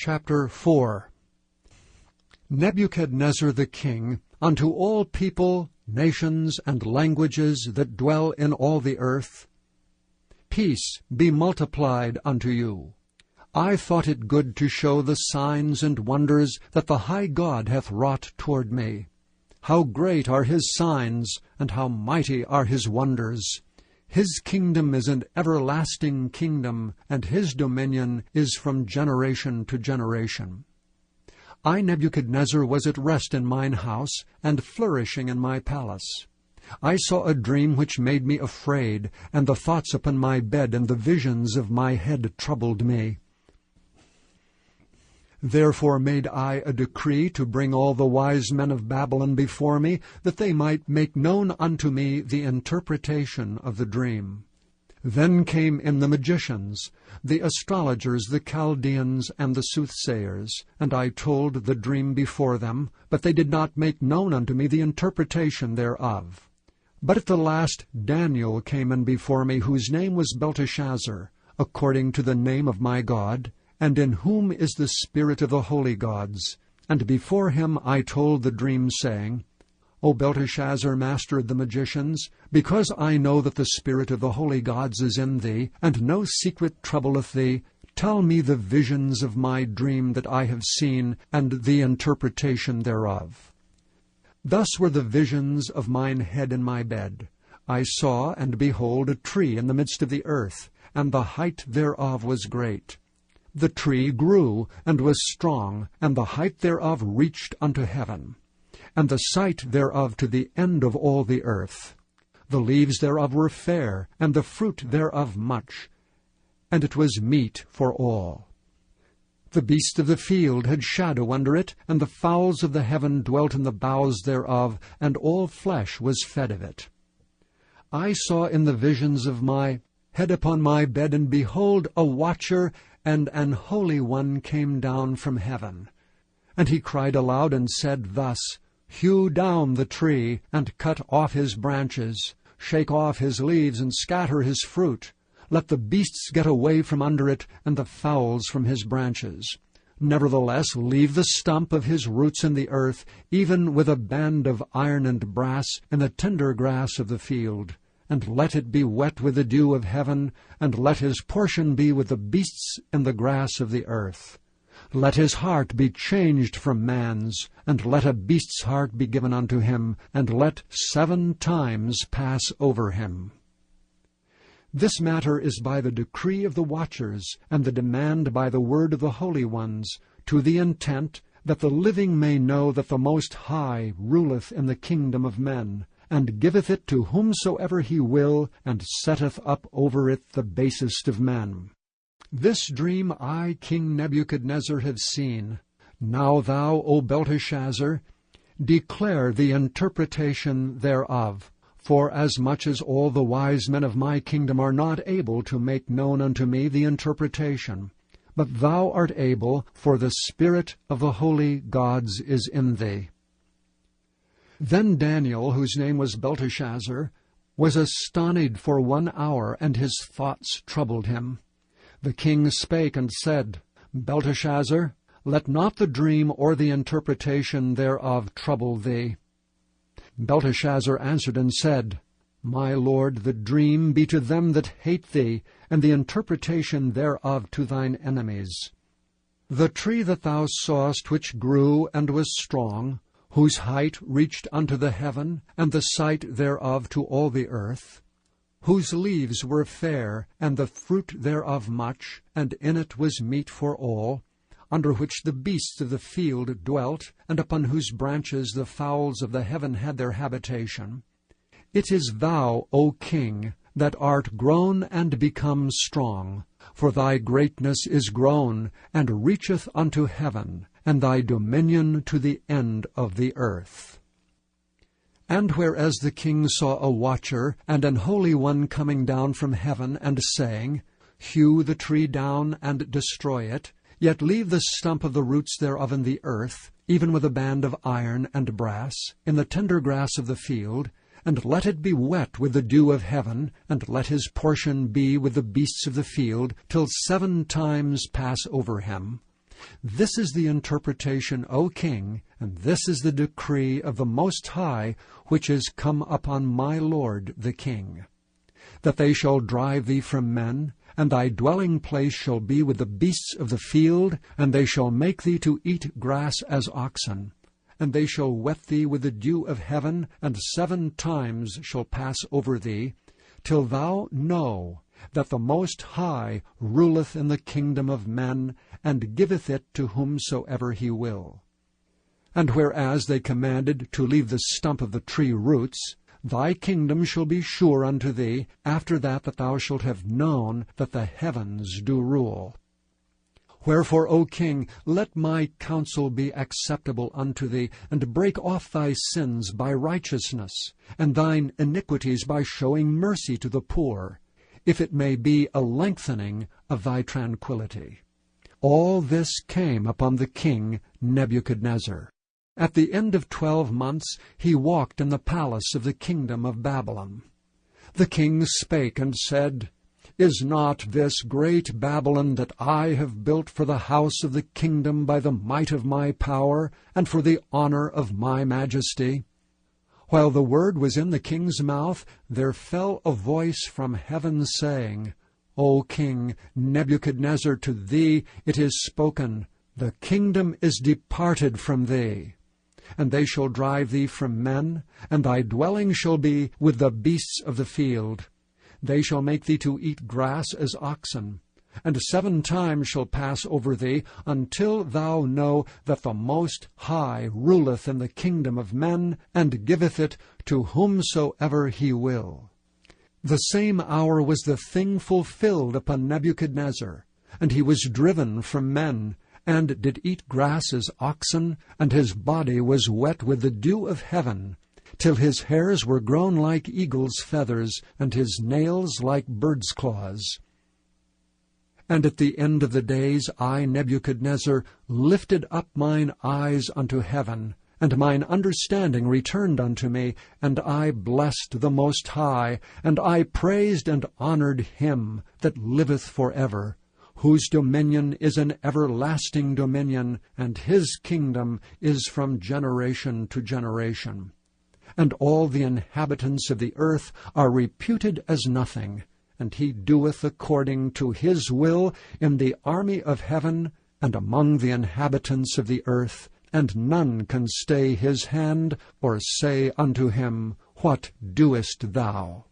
Chapter 4. Nebuchadnezzar the king, unto all people, nations, and languages that dwell in all the earth, peace be multiplied unto you. I thought it good to show the signs and wonders that the high God hath wrought toward me. How great are his signs, and how mighty are his wonders! His kingdom is an everlasting kingdom, and his dominion is from generation to generation. I, Nebuchadnezzar, was at rest in mine house, and flourishing in my palace. I saw a dream which made me afraid, and the thoughts upon my bed and the visions of my head troubled me. Therefore made I a decree to bring all the wise men of Babylon before me, that they might make known unto me the interpretation of the dream. Then came in the magicians, the astrologers, the Chaldeans, and the soothsayers, and I told the dream before them, but they did not make known unto me the interpretation thereof. But at the last Daniel came in before me, whose name was Belteshazzar, according to the name of my God, and in whom is the spirit of the holy gods. And before him I told the dream, saying, O Belteshazzar, master of the magicians, because I know that the spirit of the holy gods is in thee, and no secret troubleth thee, tell me the visions of my dream that I have seen, and the interpretation thereof. Thus were the visions of mine head in my bed. I saw, and behold, a tree in the midst of the earth, and the height thereof was great. The tree grew, and was strong, and the height thereof reached unto heaven, and the sight thereof to the end of all the earth. The leaves thereof were fair, and the fruit thereof much, and it was meat for all. The beasts of the field had shadow under it, and the fowls of the heaven dwelt in the boughs thereof, and all flesh was fed of it. I saw in the visions of my head upon my bed, and behold, a watcher and an holy one came down from heaven. And he cried aloud and said thus, Hew down the tree, and cut off his branches, shake off his leaves, and scatter his fruit. Let the beasts get away from under it, and the fowls from his branches. Nevertheless leave the stump of his roots in the earth, even with a band of iron and brass, in the tender grass of the field. And let it be wet with the dew of heaven, and let his portion be with the beasts in the grass of the earth. Let his heart be changed from man's, and let a beast's heart be given unto him, and let 7 times pass over him. This matter is by the decree of the watchers, and the demand by the word of the holy ones, to the intent that the living may know that the Most High ruleth in the kingdom of men, and giveth it to whomsoever he will, and setteth up over it the basest of men. This dream I, King Nebuchadnezzar, have seen. Now thou, O Belteshazzar, declare the interpretation thereof, for as much as all the wise men of my kingdom are not able to make known unto me the interpretation. But thou art able, for the spirit of the holy gods is in thee. Then Daniel, whose name was Belteshazzar, was astonied for 1 hour, and his thoughts troubled him. The king spake and said, Belteshazzar, let not the dream or the interpretation thereof trouble thee. Belteshazzar answered and said, My lord, the dream be to them that hate thee, and the interpretation thereof to thine enemies. The tree that thou sawest, which grew and was strong, whose height reached unto the heaven, and the sight thereof to all the earth, whose leaves were fair, and the fruit thereof much, and in it was meat for all, under which the beasts of the field dwelt, and upon whose branches the fowls of the heaven had their habitation. It is thou, O king, that art grown and become strong, for thy greatness is grown, and reacheth unto heaven, and thy dominion to the end of the earth. And whereas the king saw a watcher and an holy one coming down from heaven, and saying, Hew the tree down and destroy it, yet leave the stump of the roots thereof in the earth, even with a band of iron and brass, in the tender grass of the field, and let it be wet with the dew of heaven, and let his portion be with the beasts of the field, till 7 times pass over him. This is the interpretation, O king, and this is the decree of the Most High, which is come upon my lord the king. That they shall drive thee from men, and thy dwelling place shall be with the beasts of the field, and they shall make thee to eat grass as oxen. And they shall wet thee with the dew of heaven, and 7 times shall pass over thee, till thou know that the Most High ruleth in the kingdom of men, and giveth it to whomsoever he will. And whereas they commanded to leave the stump of the tree roots, thy kingdom shall be sure unto thee, after that thou shalt have known that the heavens do rule. Wherefore, O king, let my counsel be acceptable unto thee, and break off thy sins by righteousness, and thine iniquities by showing mercy to the poor, if it may be a lengthening of thy tranquillity. All this came upon the king Nebuchadnezzar. At the end of 12 months he walked in the palace of the kingdom of Babylon. The king spake and said, Is not this great Babylon that I have built for the house of the kingdom by the might of my power, and for the honor of my majesty? While the word was in the king's mouth, there fell a voice from heaven, saying, O king Nebuchadnezzar, to thee it is spoken, The kingdom is departed from thee. And they shall drive thee from men, and thy dwelling shall be with the beasts of the field. They shall make thee to eat grass as oxen, and 7 times shall pass over thee, until thou know that the Most High ruleth in the kingdom of men, and giveth it to whomsoever he will. The same hour was the thing fulfilled upon Nebuchadnezzar, and he was driven from men, and did eat grass as oxen, and his body was wet with the dew of heaven, till his hairs were grown like eagle's feathers, and his nails like bird's claws. And at the end of the days I, Nebuchadnezzar, lifted up mine eyes unto heaven, and mine understanding returned unto me, and I blessed the Most High, and I praised and honored him that liveth for ever, whose dominion is an everlasting dominion, and his kingdom is from generation to generation. And all the inhabitants of the earth are reputed as nothing, and he doeth according to his will in the army of heaven and among the inhabitants of the earth, and none can stay his hand, or say unto him, What doest thou?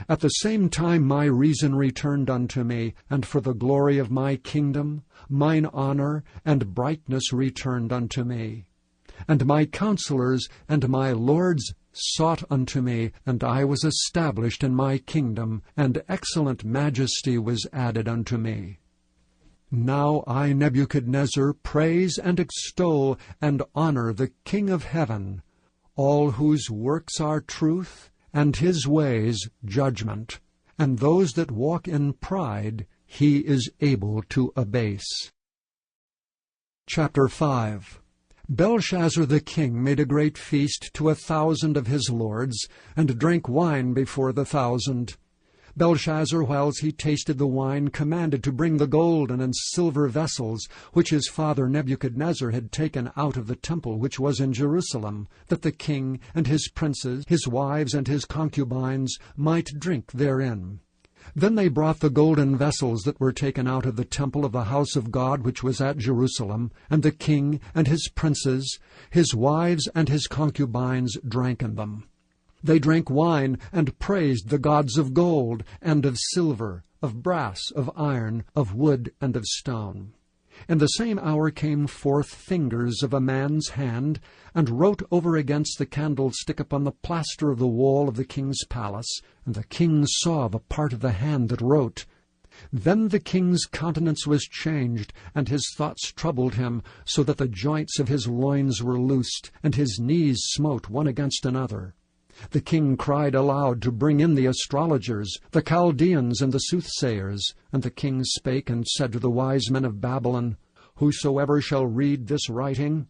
At the same time my reason returned unto me, and for the glory of my kingdom, mine honor and brightness returned unto me. And my counselors and my lords sought unto me, and I was established in my kingdom, and excellent majesty was added unto me. Now I, Nebuchadnezzar, praise and extol and honor the King of heaven, all whose works are truth, and his ways judgment, and those that walk in pride he is able to abase. Chapter 5. Belshazzar the king made a great feast to 1,000 of his lords, and drank wine before the 1,000. Belshazzar, whiles he tasted the wine, commanded to bring the golden and silver vessels, which his father Nebuchadnezzar had taken out of the temple which was in Jerusalem, that the king and his princes, his wives and his concubines, might drink therein. Then they brought the golden vessels that were taken out of the temple of the house of God which was at Jerusalem, and the king and his princes, his wives and his concubines drank in them. They drank wine, and praised the gods of gold, and of silver, of brass, of iron, of wood, and of stone. In the same hour came forth fingers of a man's hand, and wrote over against the candlestick upon the plaster of the wall of the king's palace, and the king saw the part of the hand that wrote. Then the king's countenance was changed, and his thoughts troubled him, so that the joints of his loins were loosed, and his knees smote one against another. The king cried aloud to bring in the astrologers, the Chaldeans, and the soothsayers. And the king spake and said to the wise men of Babylon, Whosoever shall read this writing,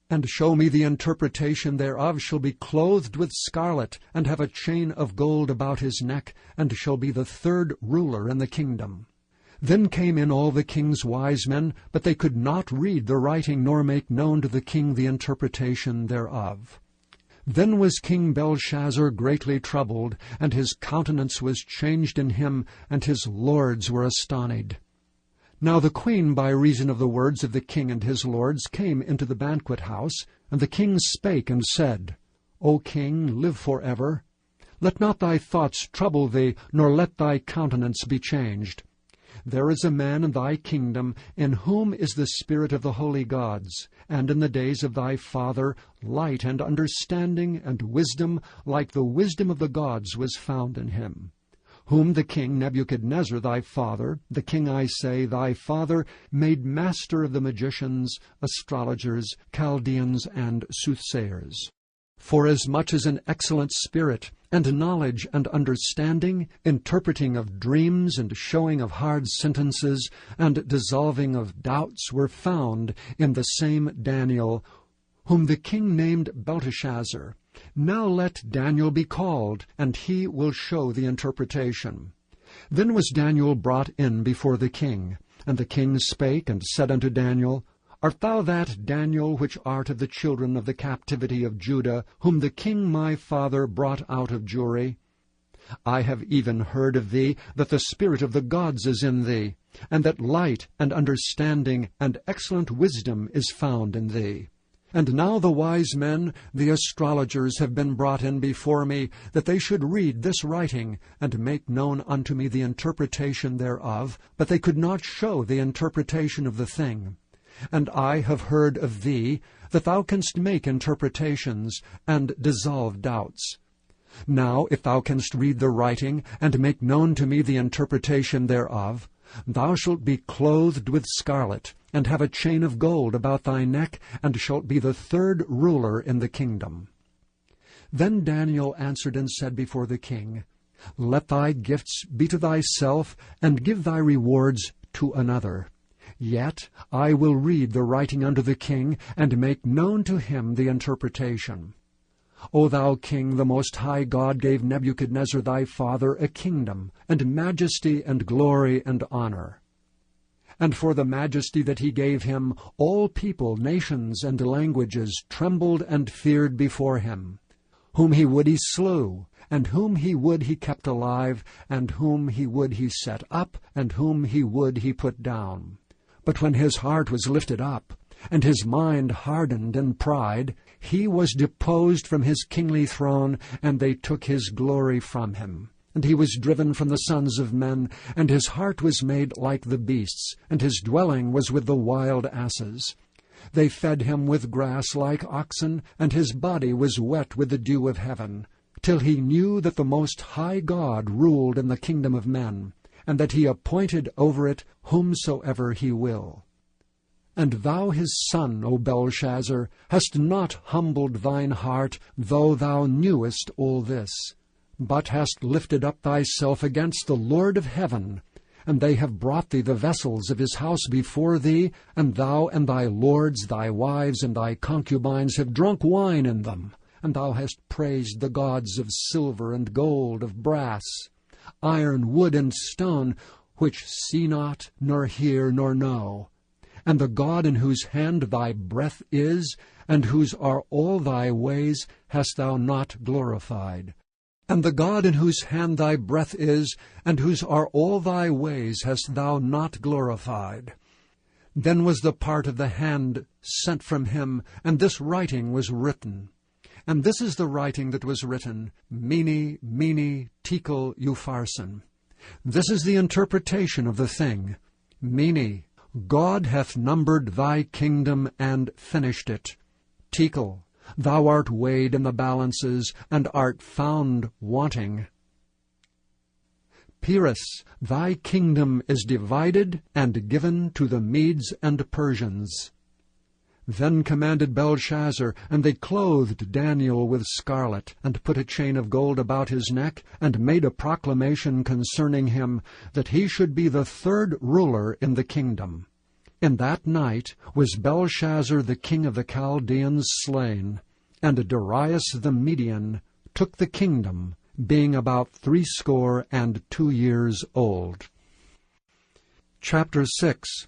and show me the interpretation thereof, shall be clothed with scarlet, and have a chain of gold about his neck, and shall be the 3rd ruler in the kingdom. Then came in all the king's wise men, but they could not read the writing, nor make known to the king the interpretation thereof. Then was King Belshazzar greatly troubled, and his countenance was changed in him, and his lords were astonied. Now the queen, by reason of the words of the king and his lords, came into the banquet house, and the king spake and said, O king, live forever. Let not thy thoughts trouble thee, nor let thy countenance be changed. There is a man in thy kingdom, in whom is the spirit of the holy gods, and in the days of thy father light and understanding and wisdom, like the wisdom of the gods, was found in him, whom the king Nebuchadnezzar thy father, the king, I say, thy father, made master of the magicians, astrologers, Chaldeans, and soothsayers. Forasmuch as an excellent spirit, and knowledge and understanding, interpreting of dreams, and showing of hard sentences, and dissolving of doubts were found in the same Daniel, whom the king named Belteshazzar. Now let Daniel be called, and he will show the interpretation. Then was Daniel brought in before the king, and the king spake and said unto Daniel, Art thou that Daniel which art of the children of the captivity of Judah, whom the king my father brought out of Jewry? I have even heard of thee that the spirit of the gods is in thee, and that light and understanding and excellent wisdom is found in thee. And now the wise men, the astrologers, have been brought in before me, that they should read this writing, and make known unto me the interpretation thereof, but they could not show the interpretation of the thing. And I have heard of thee, that thou canst make interpretations, and dissolve doubts. Now if thou canst read the writing, and make known to me the interpretation thereof, thou shalt be clothed with scarlet, and have a chain of gold about thy neck, and shalt be the third ruler in the kingdom. Then Daniel answered and said before the king, Let thy gifts be to thyself, and give thy rewards to another. Yet I will read the writing unto the king, and make known to him the interpretation. O thou king, the most high God gave Nebuchadnezzar thy father a kingdom, and majesty, and glory, and honor. And for the majesty that he gave him, all people, nations, and languages trembled and feared before him. Whom he would he slew, and whom he would he kept alive, and whom he would he set up, and whom he would he put down. But when his heart was lifted up, and his mind hardened in pride, he was deposed from his kingly throne, and they took his glory from him. And he was driven from the sons of men, and his heart was made like the beasts, and his dwelling was with the wild asses. They fed him with grass like oxen, and his body was wet with the dew of heaven, till he knew that the Most High God ruled in the kingdom of men, and that he appointed over it whomsoever he will. And thou his son, O Belshazzar, hast not humbled thine heart, though thou knewest all this, but hast lifted up thyself against the Lord of heaven. And they have brought thee the vessels of his house before thee, and thou and thy lords, thy wives, and thy concubines have drunk wine in them. And thou hast praised the gods of silver and gold, of brass, iron, wood, and stone, which see not, nor hear, nor know. And the God in whose hand thy breath is, and whose are all thy ways, hast thou not glorified. And the God in whose hand thy breath is, and whose are all thy ways, hast thou not glorified. Then was the part of the hand sent from him, and this writing was written. And this is the writing that was written, Mene, Mene, Tekel, Upharsin. This is the interpretation of the thing. Mene, God hath numbered thy kingdom and finished it. Tekel, thou art weighed in the balances, and art found wanting. Peres, thy kingdom is divided and given to the Medes and Persians. Then commanded Belshazzar, and they clothed Daniel with scarlet, and put a chain of gold about his neck, and made a proclamation concerning him, that he should be the third ruler in the kingdom. In that night was Belshazzar the king of the Chaldeans slain, and Darius the Median took the kingdom, being about 62 years old. Chapter 6.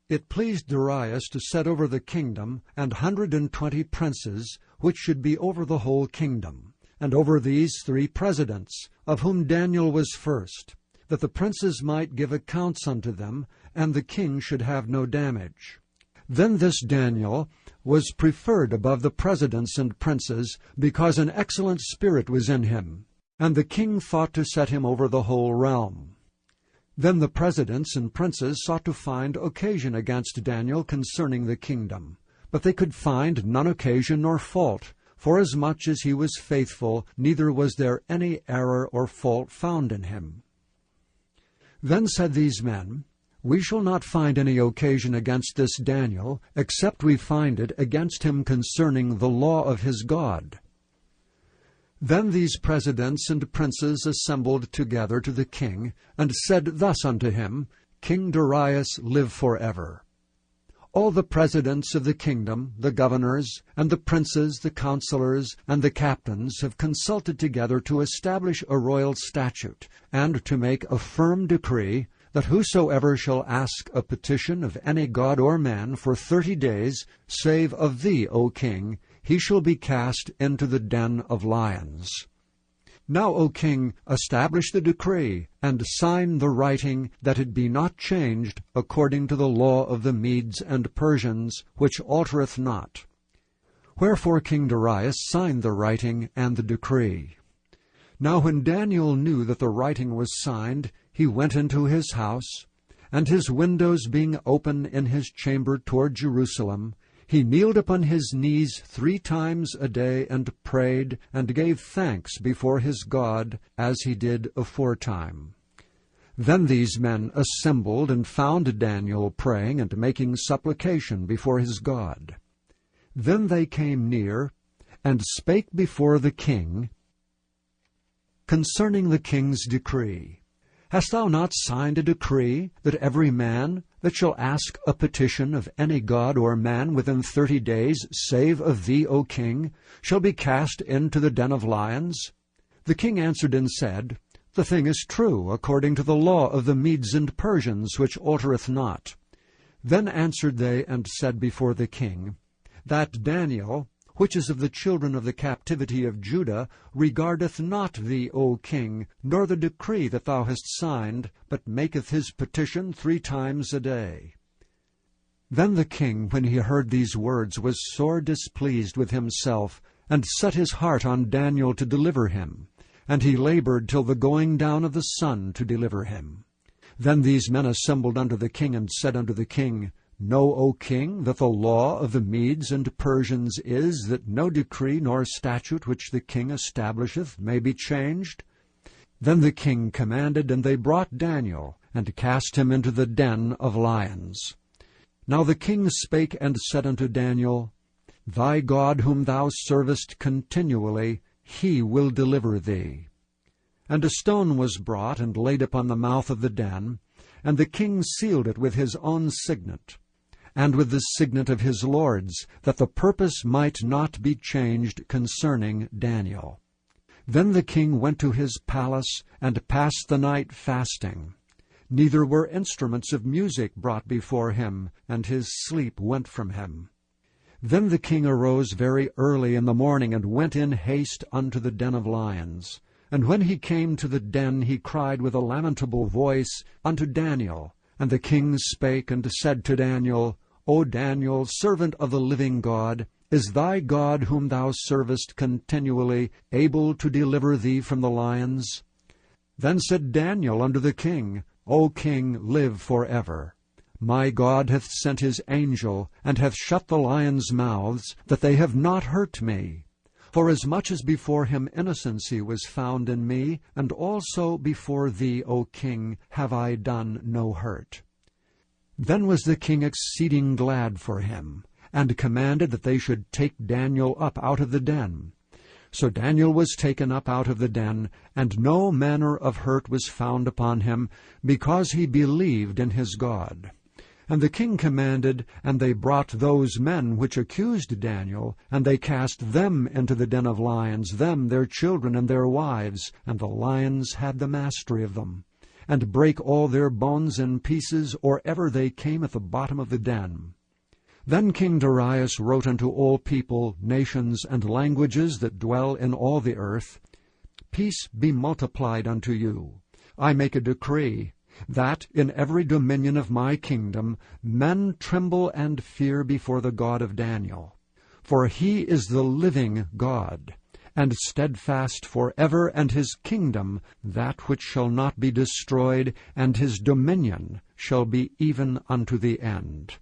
It pleased Darius to set over the kingdom 120 princes, which should be over the whole kingdom, and over these 3 presidents, of whom Daniel was first, that the princes might give accounts unto them, and the king should have no damage. Then this Daniel was preferred above the presidents and princes, because an excellent spirit was in him, and the king thought to set him over the whole realm. Then the presidents and princes sought to find occasion against Daniel concerning the kingdom. But they could find none occasion nor fault, forasmuch as he was faithful, neither was there any error or fault found in him. Then said these men, We shall not find any occasion against this Daniel, except we find it against him concerning the law of his God. Then these presidents and princes assembled together to the king, and said thus unto him, King Darius, live forever. All the presidents of the kingdom, the governors, and the princes, the counselors, and the captains have consulted together to establish a royal statute, and to make a firm decree, that whosoever shall ask a petition of any god or man for 30 days, save of thee, O king, he shall be cast into the den of lions. Now, O king, establish the decree, and sign the writing, that it be not changed according to the law of the Medes and Persians, which altereth not. Wherefore King Darius signed the writing and the decree. Now when Daniel knew that the writing was signed, he went into his house, and his windows being open in his chamber toward Jerusalem, he kneeled upon his knees 3 times a day, and prayed, and gave thanks before his God, as he did aforetime. Then these men assembled, and found Daniel praying and making supplication before his God. Then they came near, and spake before the king concerning the king's decree. Hast thou not signed a decree, that every man that shall ask a petition of any god or man within 30 days, save of thee, O king, shall be cast into the den of lions? The king answered and said, The thing is true, according to the law of the Medes and Persians, which altereth not. Then answered they and said before the king, That Daniel, which is of the children of the captivity of Judah, regardeth not thee, O king, nor the decree that thou hast signed, but maketh his petition 3 times a day. Then the king, when he heard these words, was sore displeased with himself, and set his heart on Daniel to deliver him. And he labored till the going down of the sun to deliver him. Then these men assembled unto the king, and said unto the king, Know, O king, that the law of the Medes and Persians is, that no decree nor statute which the king establisheth may be changed. Then the king commanded, and they brought Daniel, and cast him into the den of lions. Now the king spake and said unto Daniel, Thy God whom thou servest continually, he will deliver thee. And a stone was brought, and laid upon the mouth of the den, and the king sealed it with his own signet, and with the signet of his lords, that the purpose might not be changed concerning Daniel. Then the king went to his palace, and passed the night fasting. Neither were instruments of music brought before him, and his sleep went from him. Then the king arose very early in the morning, and went in haste unto the den of lions. And when he came to the den, he cried with a lamentable voice unto Daniel. And the king spake and said to Daniel, O Daniel, servant of the living God, is thy God whom thou servest continually able to deliver thee from the lions? Then said Daniel unto the king, O king, live forever. My God hath sent his angel, and hath shut the lions' mouths, that they have not hurt me. Forasmuch as before him innocency was found in me, and also before thee, O king, have I done no hurt. Then was the king exceeding glad for him, and commanded that they should take Daniel up out of the den. So Daniel was taken up out of the den, and no manner of hurt was found upon him, because he believed in his God. And the king commanded, and they brought those men which accused Daniel, and they cast them into the den of lions, them, their children, and their wives, and the lions had the mastery of them. and brake all their bones in pieces, or ever they came at the bottom of the den. Then King Darius wrote unto all people, nations, and languages that dwell in all the earth, Peace be multiplied unto you. I make a decree, that in every dominion of my kingdom men tremble and fear before the God of Daniel. For he is the living God, and steadfast for ever, and his kingdom that which shall not be destroyed, and his dominion shall be even unto the end.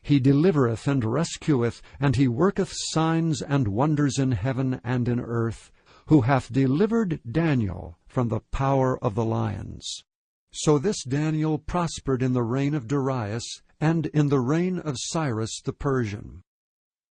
He delivereth and rescueth, and he worketh signs and wonders in heaven and in earth, who hath delivered Daniel from the power of the lions. So this Daniel prospered in the reign of Darius, and in the reign of Cyrus the Persian.